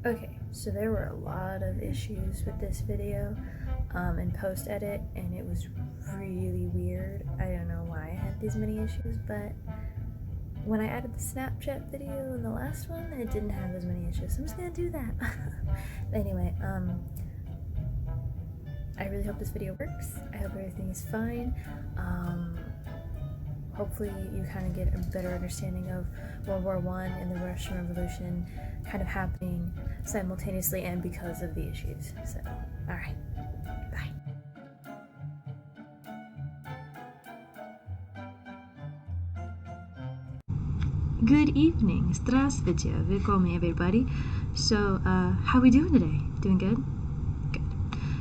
Okay, so there were a lot of issues with this video in post-edit, and it was really weird. I don't know why I had these many issues, but when I added the Snapchat video in the last one, it didn't have as many issues, so I'm just gonna do that. Anyway, I really hope this video works. I hope everything is fine. Hopefully you kind of get a better understanding of World War I and the Russian Revolution kind of happening simultaneously and because of the issues. So, alright, bye. Good evening. Здравствуйте. Welcome, everybody. So, how are we doing today? Doing good? Good.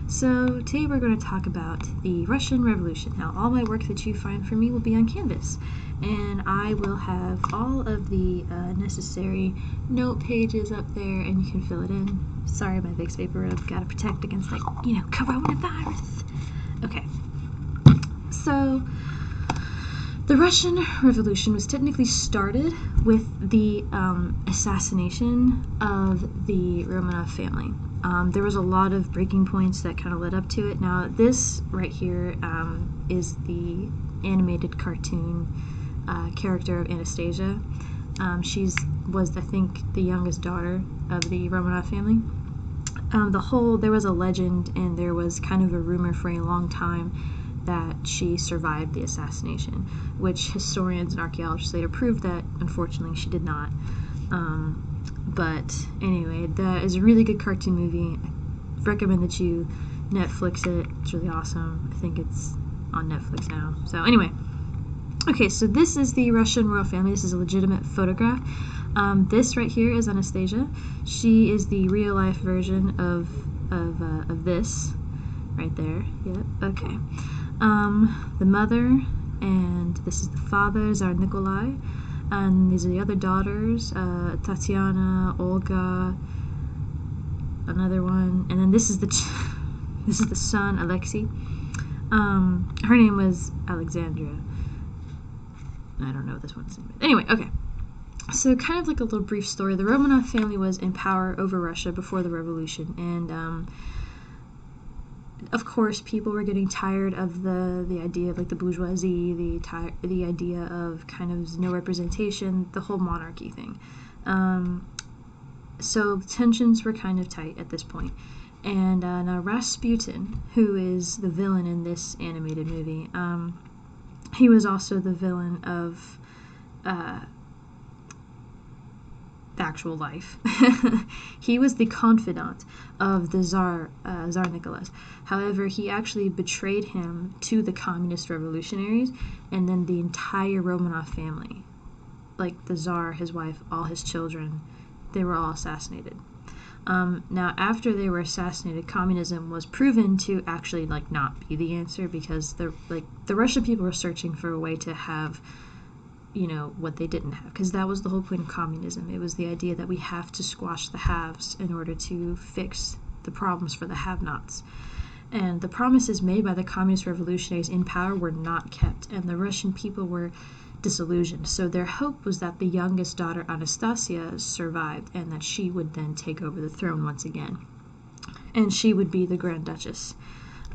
So, today we're going to talk about the Russian Revolution. Now, all my work that you find for me will be on Canvas, and I will have all of the necessary note pages up there, and you can fill it in. Sorry, my Vicks Vapor Rub. Got to protect against, coronavirus. Okay. So, the Russian Revolution was technically started with the assassination of the Romanov family. There was a lot of breaking points that kind of led up to it. Now, this right here is the animated cartoon character of Anastasia. She was, I think, the youngest daughter of the Romanov family. There was a legend and there was kind of a rumor for a long time that she survived the assassination, which historians and archaeologists later proved that, unfortunately, she did not. But anyway, that is a really good cartoon movie. I recommend that you Netflix it. It's really awesome. I think it's on Netflix now. So anyway, okay, so this is the Russian royal family. This is a legitimate photograph. This right here is Anastasia. She is the real-life version of this right there. Yep. Okay. The mother, and this is the father, Tsar Nikolai, and these are the other daughters, Tatiana, Olga, another one, and then this is the son, Alexei. Her name was Alexandria. I don't know this one's name. Anyway, okay. So kind of like a little brief story. The Romanov family was in power over Russia before the revolution, and of course, people were getting tired of the idea of like the bourgeoisie, the idea of kind of no representation, the whole monarchy thing. So tensions were kind of tight at this point. And now Rasputin, who is the villain in this animated movie, he was also the villain of actual life. He was the confidant of the Tsar Nicholas. However, he actually betrayed him to the communist revolutionaries, and then the entire Romanov family, like the Tsar, his wife, all his children, they were all assassinated. Now, after they were assassinated, communism was proven to actually not be the answer, because the Russian people were searching for a way to have what they didn't have, because that was the whole point of communism. It was the idea that we have to squash the haves in order to fix the problems for the have-nots. And the promises made by the communist revolutionaries in power were not kept, and the Russian people were disillusioned. So their hope was that the youngest daughter, Anastasia, survived, and that she would then take over the throne once again. And she would be the Grand Duchess,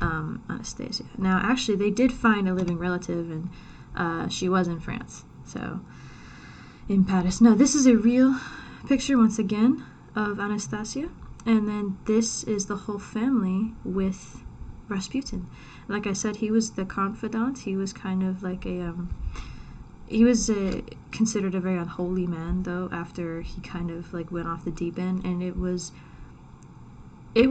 Anastasia. Now, actually, they did find a living relative, and she was in France. So, in Paris. Now, this is a real picture, once again, of Anastasia. And then this is the whole family with Rasputin. Like I said, he was the confidant. He was kind of like he was considered a very unholy man, though, after he kind of went off the deep end. And it was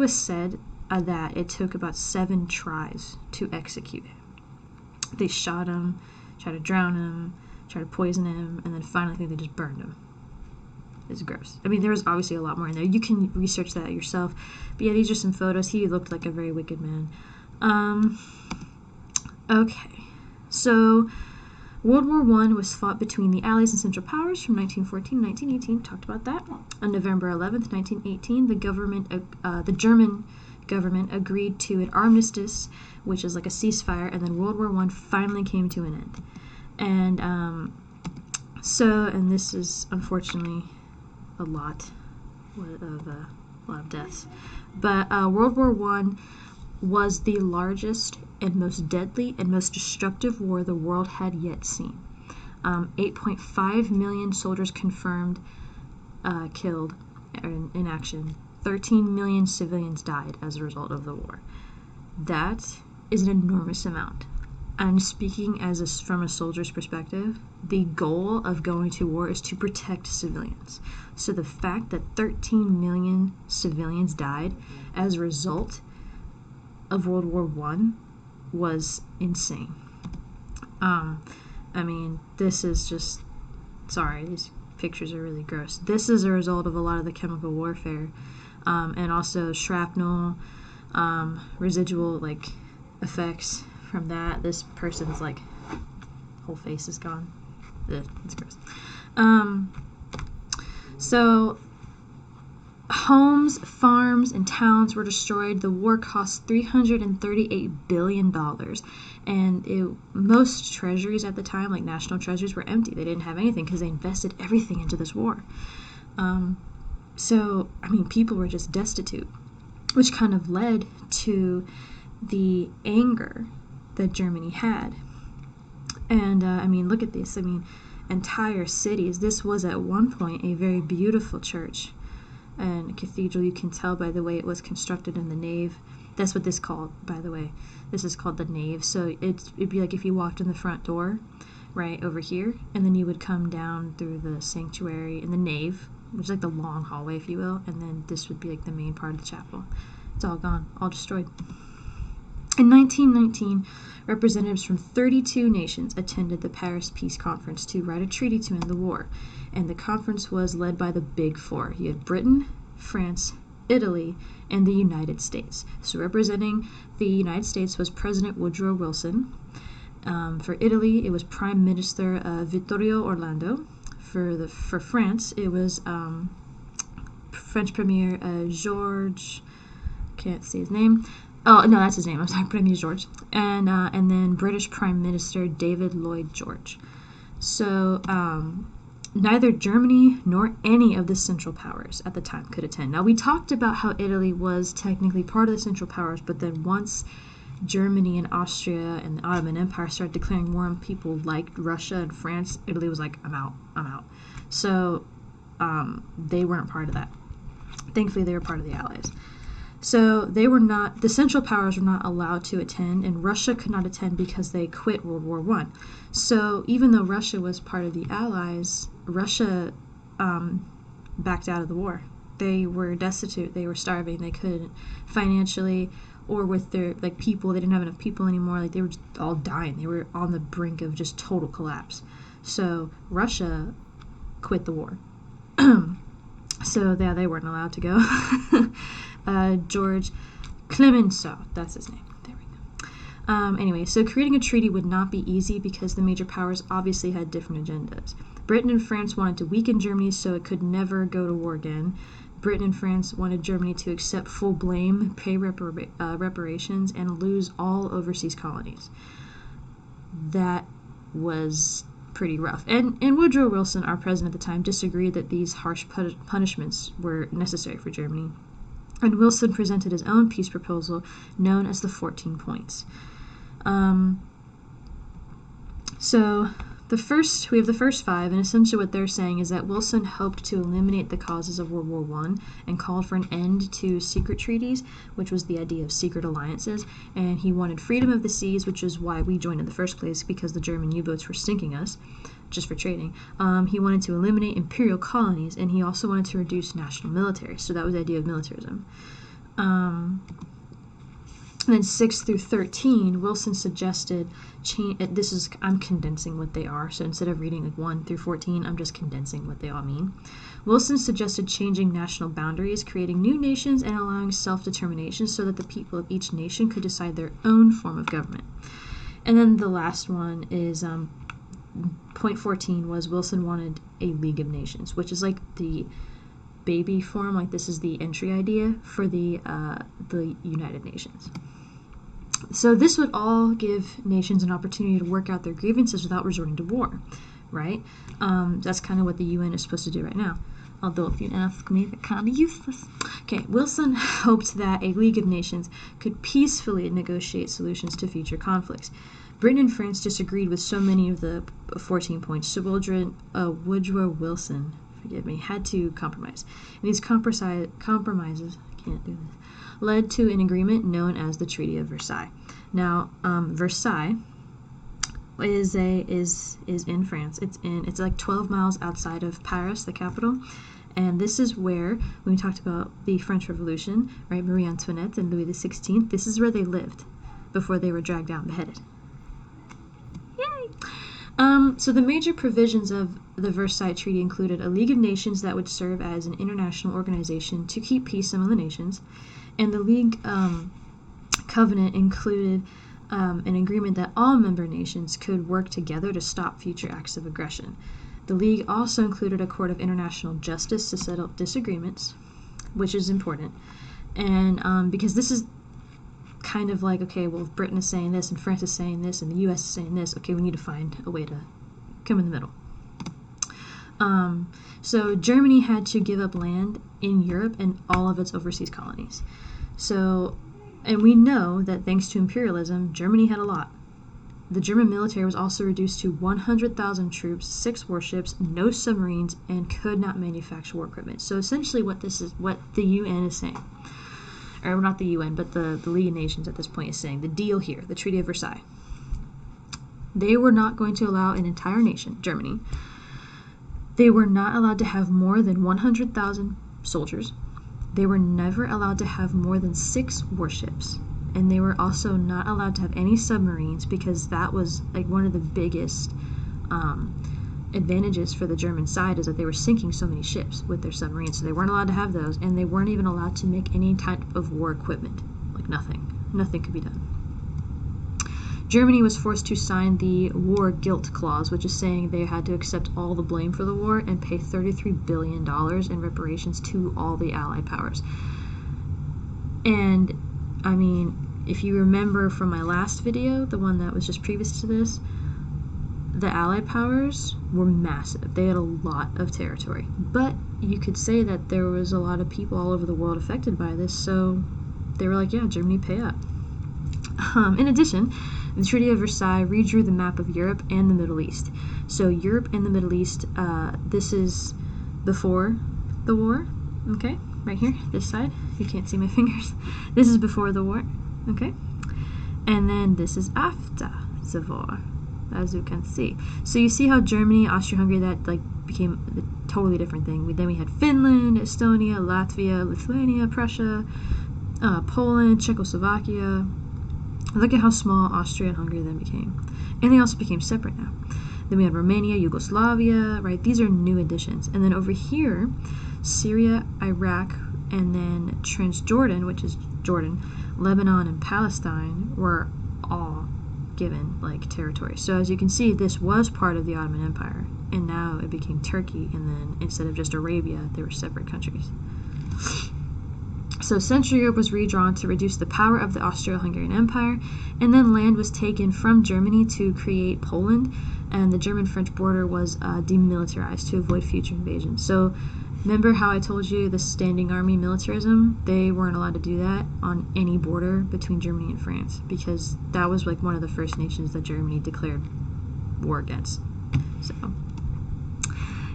said that it took about 7 tries to execute him. They shot him, tried to drown him, tried to poison him, and then finally I think they just burned him. It's gross. I mean, there was obviously a lot more in there. You can research that yourself. But yeah, these are some photos. He looked like a very wicked man. Okay. So, World War I was fought between the Allies and Central Powers from 1914 to 1918. Talked about that. On November 11th, 1918, the German government agreed to an armistice, which is like a ceasefire, and then World War I finally came to an end. And this is unfortunately a lot a lot of deaths. But World War I was the largest and most deadly and most destructive war the world had yet seen. 8.5 million soldiers confirmed killed in action. 13 million civilians died as a result of the war. That is an enormous amount. I'm speaking from a soldier's perspective. The goal of going to war is to protect civilians. So the fact that 13 million civilians died as a result of World War I was insane. I mean, this is just, sorry, these pictures are really gross. This is a result of a lot of the chemical warfare, and also shrapnel, residual like effects from that. This person's like whole face is gone. Ugh, it's gross. So homes, farms, and towns were destroyed. The war cost $338 billion. And most treasuries at the time, like national treasuries, were empty. They didn't have anything because they invested everything into this war. So, I mean, people were just destitute, which kind of led to the anger that Germany had. And, I mean, look at this. I mean, entire cities. This was at one point a very beautiful church and a cathedral. You can tell by the way it was constructed in the nave. That's what this is called, by the way. This is called the nave. So it'd be like if you walked in the front door, right over here, and then you would come down through the sanctuary in the nave, which is like the long hallway, if you will, and then this would be like the main part of the chapel. It's all gone, all destroyed. In 1919, representatives from 32 nations attended the Paris Peace Conference to write a treaty to end the war, and the conference was led by the Big Four. You had Britain, France, Italy, and the United States. So representing the United States was President Woodrow Wilson. For Italy, it was Prime Minister Vittorio Orlando. For France, it was French Premier George, can't see his name. Oh, no, that's his name. I'm sorry, Premier George. And then British Prime Minister David Lloyd George. So neither Germany nor any of the Central Powers at the time could attend. Now, we talked about how Italy was technically part of the Central Powers, but then once Germany and Austria and the Ottoman Empire started declaring war on people like Russia and France, Italy was like, I'm out. So they weren't part of that. Thankfully, they were part of the Allies. So the Central Powers were not allowed to attend, and Russia could not attend because they quit World War I. So even though Russia was part of the Allies, Russia backed out of the war. They were destitute, they were starving, they couldn't financially or with their people, they didn't have enough people anymore, they were just all dying. They were on the brink of just total collapse. So Russia quit the war. So yeah, they weren't allowed to go. George Clemenceau, that's his name. There we go. Anyway, so creating a treaty would not be easy because the major powers obviously had different agendas. Britain and France wanted to weaken Germany so it could never go to war again. Britain and France wanted Germany to accept full blame, pay reparations, and lose all overseas colonies. That was pretty rough. And Woodrow Wilson, our president at the time, disagreed that these harsh punishments were necessary for Germany. And Wilson presented his own peace proposal known as the 14 Points. So we have the first five, and essentially what they're saying is that Wilson hoped to eliminate the causes of World War I and called for an end to secret treaties, which was the idea of secret alliances, and he wanted freedom of the seas, which is why we joined in the first place, because the German U-boats were sinking us just for trading. He wanted to eliminate imperial colonies, and he also wanted to reduce national military, so that was the idea of militarism. And then 6 through 13, Wilson suggested I'm condensing what they are, so instead of reading 1 through 14, I'm just condensing what they all mean. Wilson suggested changing national boundaries, creating new nations, and allowing self-determination so that the people of each nation could decide their own form of government. And then the last one is point 14 was Wilson wanted a League of Nations, which is like the baby form, like this is the entry idea for the United Nations. So this would all give nations an opportunity to work out their grievances without resorting to war, right? That's kind of what the UN is supposed to do right now. although if you ask me, they're kind of useless. Okay, Wilson hoped that a League of Nations could peacefully negotiate solutions to future conflicts. Britain and France disagreed with so many of the 14 points, so Woodrow Wilson, had to compromise. And these compromises, I can't do this, led to an agreement known as the Treaty of Versailles. Now, Versailles is in France. It's like 12 miles outside of Paris, the capital. And this is where, when we talked about the French Revolution, right, Marie Antoinette and Louis XVI, this is where they lived before they were dragged out and beheaded. So the major provisions of the Versailles Treaty included a League of Nations that would serve as an international organization to keep peace among the nations, and the League Covenant included an agreement that all member nations could work together to stop future acts of aggression. The League also included a court of international justice to settle disagreements, which is important, and because this is kind of like, okay, well, if Britain is saying this and France is saying this and the US is saying this, okay, we need to find a way to come in the middle. So Germany had to give up land in Europe and all of its overseas colonies. So, and we know that thanks to imperialism, Germany had a lot. The German military was also reduced to 100,000 troops, 6 warships, no submarines, and could not manufacture war equipment. So essentially what the UN is saying, or not the UN, but the League of Nations at this point is saying, the deal here, the Treaty of Versailles, they were not going to allow an entire nation, Germany, they were not allowed to have more than 100,000 soldiers. They were never allowed to have more than 6 warships. And they were also not allowed to have any submarines, because that was like one of the biggest advantages for the German side, is that they were sinking so many ships with their submarines. So they weren't allowed to have those, and they weren't even allowed to make any type of war equipment. Like nothing could be done. Germany was forced to sign the War Guilt Clause, which is saying they had to accept all the blame for the war and pay $33 billion in reparations to all the Allied powers. And, I mean, if you remember from my last video, the one that was just previous to this, the Allied powers were massive. They had a lot of territory. But you could say that there was a lot of people all over the world affected by this, so they were like, yeah, Germany, pay up. In addition, the Treaty of Versailles redrew the map of Europe and the Middle East. So Europe and the Middle East, this is before the war, okay? Right here, this side. You can't see my fingers. This is before the war, okay? And then this is after the war, as you can see. So you see how Germany, Austria-Hungary, that like became a totally different thing. Then we had Finland, Estonia, Latvia, Lithuania, Prussia, Poland, Czechoslovakia. Look at how small Austria and Hungary then became. And they also became separate now. Then we had Romania, Yugoslavia, right? These are new additions. And then over here, Syria, Iraq, and then Transjordan, which is Jordan, Lebanon, and Palestine were all given like territory. So as you can see, this was part of the Ottoman Empire, and now it became Turkey, and then instead of just Arabia, they were separate countries. So Central Europe was redrawn to reduce the power of the Austro-Hungarian Empire, and then land was taken from Germany to create Poland, and the German-French border was demilitarized to avoid future invasions. So remember how I told you the standing army militarism? They weren't allowed to do that on any border between Germany and France, because that was like one of the first nations that Germany declared war against. So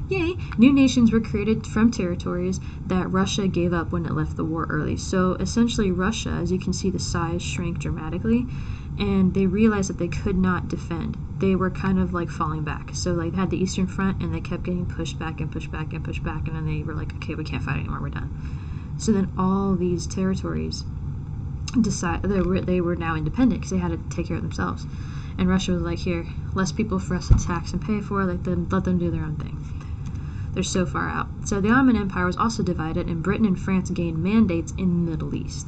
yay! New nations were created from territories that Russia gave up when it left the war early. So essentially Russia, as you can see, the size shrank dramatically, and they realized that they could not defend. They were kind of like falling back. So like they had the Eastern Front, and they kept getting pushed back and pushed back and pushed back, and then they were like, okay, we can't fight anymore, we're done. So then all these territories they were now independent because they had to take care of themselves. And Russia was like, here, less people for us to tax and pay for, let them do their own thing. They're so far out. So the Ottoman Empire was also divided, and Britain and France gained mandates in the Middle East.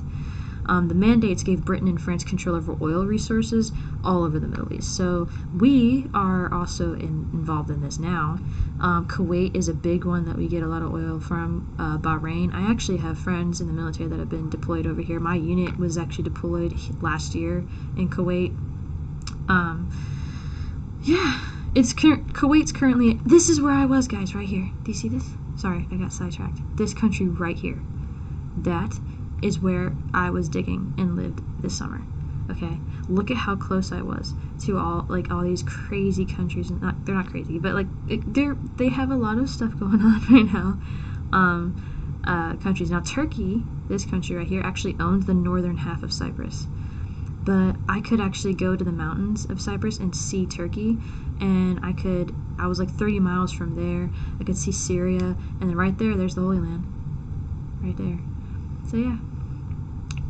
The mandates gave Britain and France control over oil resources all over the Middle East. So we are also involved in this now. Kuwait is a big one that we get a lot of oil from. Bahrain. I actually have friends in the military that have been deployed over here. My unit was actually deployed last year in Kuwait. Yeah. Kuwait's currently, this is where I was, guys, right here. Do you see this? sorry, I got sidetracked. This country right here, that is where I was digging and lived this summer. Okay, look at how close I was to all these crazy countries, and they're not crazy, but they have a lot of stuff going on right now. Countries now. Turkey, this country right here, actually owns the northern half of Cyprus. But I could actually go to the mountains of Cyprus and see Turkey, and I was like 30 miles from there. I could see Syria, and then right there's the Holy Land. Right there. So yeah,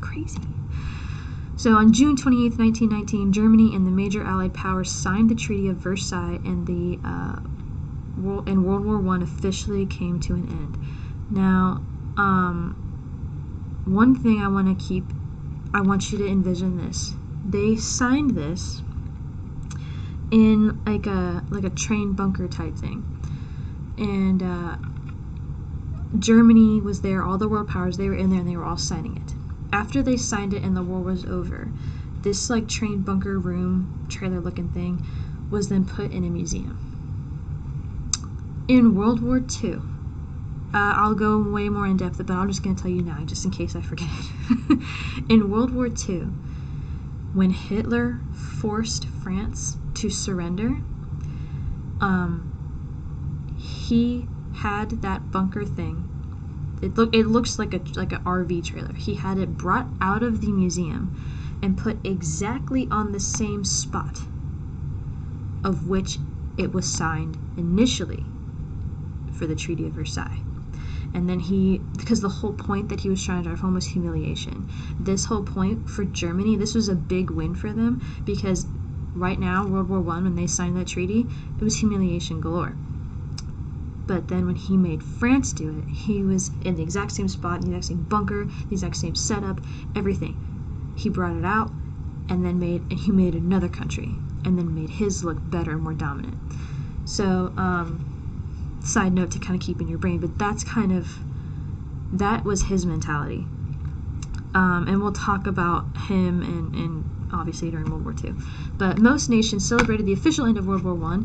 crazy. So on June 28th, 1919, Germany and the major Allied powers signed the Treaty of Versailles, and World War I officially came to an end. Now, one thing I want you to envision this. They signed this in like a train bunker type thing, and Germany was there. All the world powers, they were in there, and they were all signing it. After they signed it and the war was over, this train bunker room trailer looking thing was then put in a museum. In World War II, I'll go way more in depth, but I'm just going to tell you now, just in case I forget. In World War II, when Hitler forced France to surrender, he had that bunker thing. It looks like an RV trailer. He had it brought out of the museum and put exactly on the same spot of which it was signed initially for the Treaty of Versailles. And then because the whole point that he was trying to drive home was humiliation. This whole point for Germany, this was a big win for them, because right now, World War I, when they signed that treaty, it was humiliation galore. But then when he made France do it, he was in the exact same spot, in the exact same bunker, the exact same setup, everything. He brought it out, and he made another country, and then made his look better and more dominant. So, side note to kind of keep in your brain, but that was his mentality. And we'll talk about him and obviously during World War II. But most nations celebrated the official end of World War I,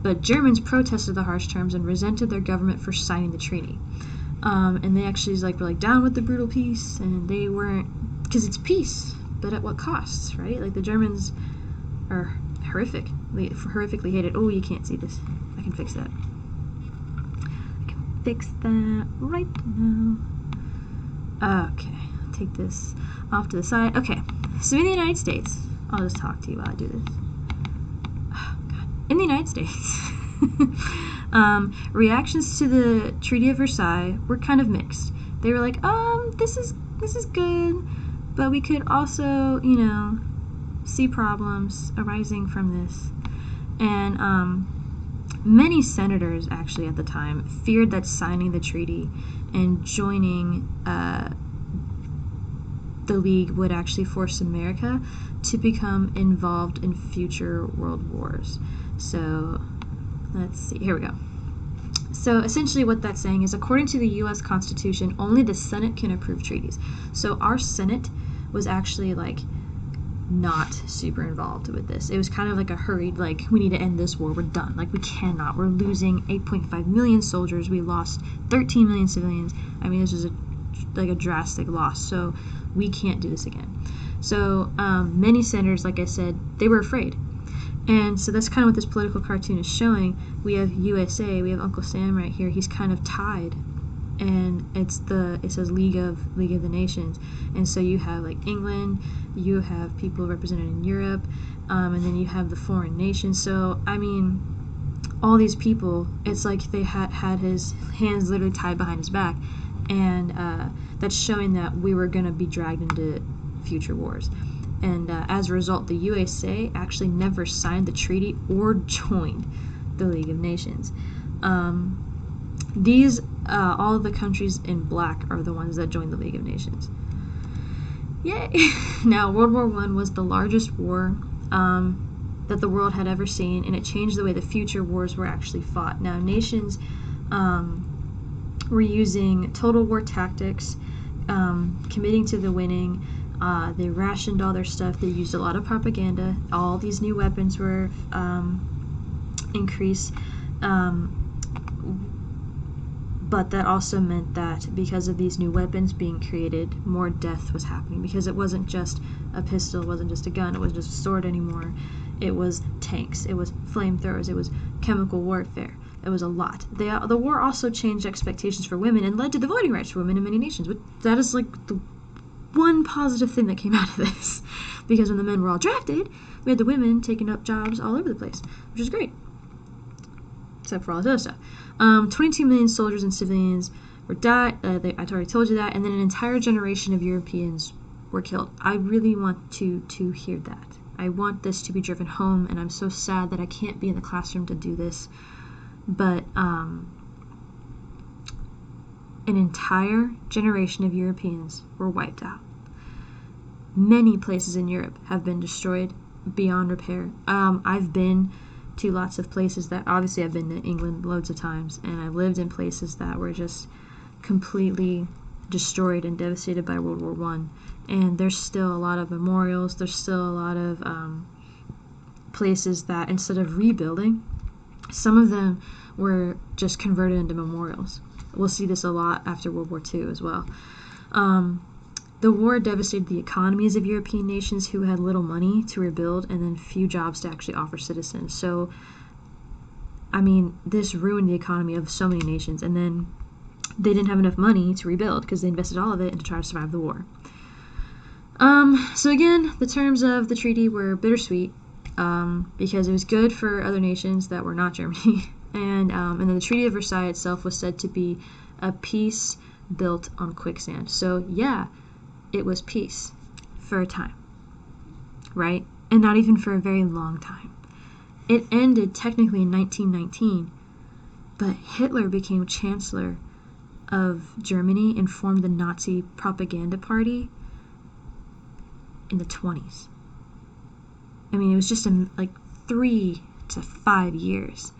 but Germans protested the harsh terms and resented their government for signing the treaty. And they actually were down with the brutal peace, and they weren't, because it's peace, but at what costs, right? The Germans are horrifically hated. Oh, you can't see this. I can fix that. Fix that right now. Okay, take this off to the side. Okay, so in the United States, I'll just talk to you while I do this. Oh, God. In the United States, reactions to the Treaty of Versailles were kind of mixed. They were like, this is good, but we could also, see problems arising from this. And many senators actually at the time feared that signing the treaty and joining the League would actually force America to become involved in future world wars. So let's see, here we go. So essentially what that's saying is, according to the U.S. Constitution, only the Senate can approve treaties. So our Senate was actually not super involved with this. It was kind of a hurried, we need to end this war, we're done. We cannot. We're losing 8.5 million soldiers. We lost 13 million civilians. I mean, this was a drastic loss. So we can't do this again. So many senators, like I said, they were afraid. And so that's kind of what this political cartoon is showing. We have USA, we have Uncle Sam right here. He's kind of tied. And it says League of the Nations, and so you have England, you have people represented in Europe, and then you have the foreign nations. So I mean, all these people, it's they had his hands literally tied behind his back, and that's showing that we were going to be dragged into future wars. And as a result, the USA actually never signed the treaty or joined the League of Nations. These all of the countries in black are the ones that joined the League of Nations. Yay! Now, World War I was the largest war that the world had ever seen, and it changed the way the future wars were actually fought. Now, nations were using total war tactics, committing to the winning. They rationed all their stuff. They used a lot of propaganda. All these new weapons were increased. But that also meant that because of these new weapons being created, more death was happening, because it wasn't just a pistol, it wasn't just a gun, it wasn't just a sword anymore. It was tanks, it was flamethrowers, it was chemical warfare. It was a lot. The war also changed expectations for women and led to the voting rights for women in many nations. That is like the one positive thing that came out of this, because when the men were all drafted, we had the women taking up jobs all over the place, which is great, except for all this other stuff. 22 million soldiers and civilians were died. I already told you that, and then an entire generation of Europeans were killed. I really want to hear that. I want this to be driven home, and I'm so sad that I can't be in the classroom to do this. But an entire generation of Europeans were wiped out. Many places in Europe have been destroyed beyond repair. I've been to lots of places that, obviously I've been to England loads of times, and I've lived in places that were just completely destroyed and devastated by World War I. And there's still a lot of memorials, there's still a lot of places that, instead of rebuilding, some of them were just converted into memorials. We'll see this a lot after World War II as well. The war devastated the economies of European nations who had little money to rebuild and then few jobs to actually offer citizens. So, I mean, this ruined the economy of so many nations, and then they didn't have enough money to rebuild because they invested all of it into trying to survive the war. So again, the terms of the treaty were bittersweet because it was good for other nations that were not Germany. And then the Treaty of Versailles itself was said to be a peace built on quicksand. So yeah, it was peace for a time, right? And not even for a very long time. It ended technically in 1919, but Hitler became Chancellor of Germany and formed the Nazi propaganda party in the 20s. I mean, it was just like 3 to 5 years.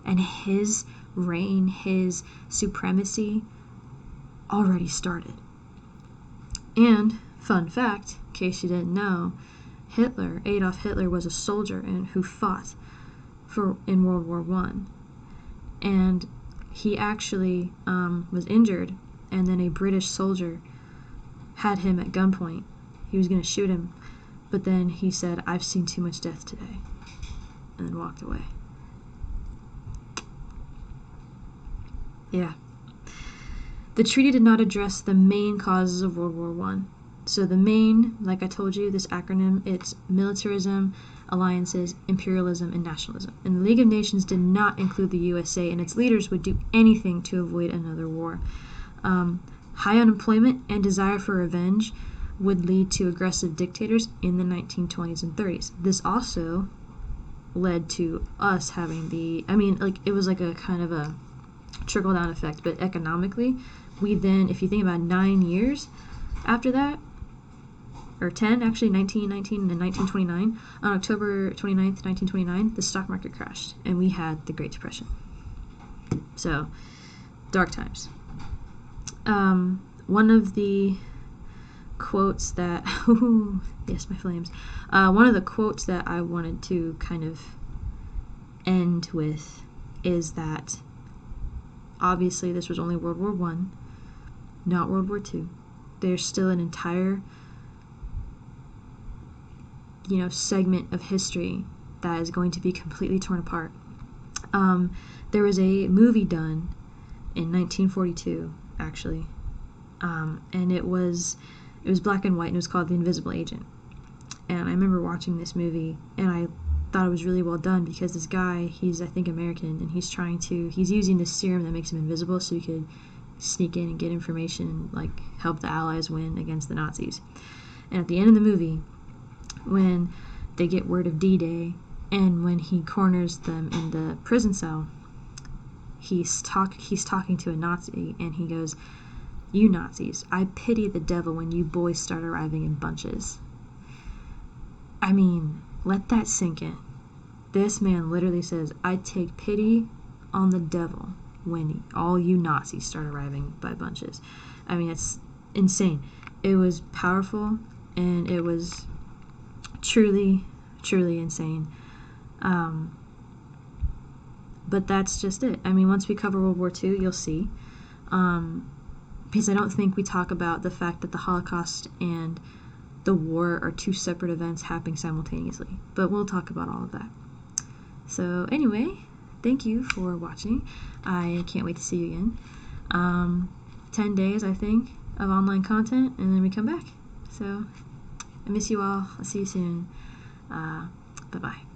And his reign, his supremacy already started. And, fun fact, in case you didn't know, Adolf Hitler was a soldier who fought in World War I. And he actually was injured, and then a British soldier had him at gunpoint. He was going to shoot him, but then he said, "I've seen too much death today," and then walked away. Yeah. The treaty did not address the main causes of World War I. So the main, like I told you, this acronym, it's militarism, alliances, imperialism, and nationalism. And the League of Nations did not include the USA, and its leaders would do anything to avoid another war. High unemployment and desire for revenge would lead to aggressive dictators in the 1920s and 30s. This also led to us having it was like a kind of a trickle-down effect, but economically, we then, if you think about 9 years after that, or 10, actually, 1919 and 1929, on October 29th, 1929, the stock market crashed, and we had the Great Depression. So, dark times. One of the quotes that, yes, my flames, one of the quotes that I wanted to kind of end with is that obviously this was only World War I, not World War II. There's still an entire segment of history that is going to be completely torn apart. There was a movie done in 1942, actually, and it was black and white, and it was called The Invisible Agent. And I remember watching this movie, and I thought it was really well done because this guy, he's I think American, and he's using this serum that makes him invisible so he could sneak in and get information and like help the Allies win against the Nazis. And at the end of the movie, when they get word of D-Day, and when he corners them in the prison cell, he's talking to a Nazi, and he goes, "You Nazis, I pity the devil when you boys start arriving in bunches." I mean, let that sink in. This man literally says, "I take pity on the devil when all you Nazis start arriving by bunches." I mean, it's insane. It was powerful, and it was truly, truly insane. But that's just it. I mean, once we cover World War II, you'll see. because I don't think we talk about the fact that the Holocaust and the war are two separate events happening simultaneously. But we'll talk about all of that. So anyway, thank you for watching. I can't wait to see you again. 10 days, I think, of online content, and then we come back. So I miss you all. I'll see you soon. Bye-bye.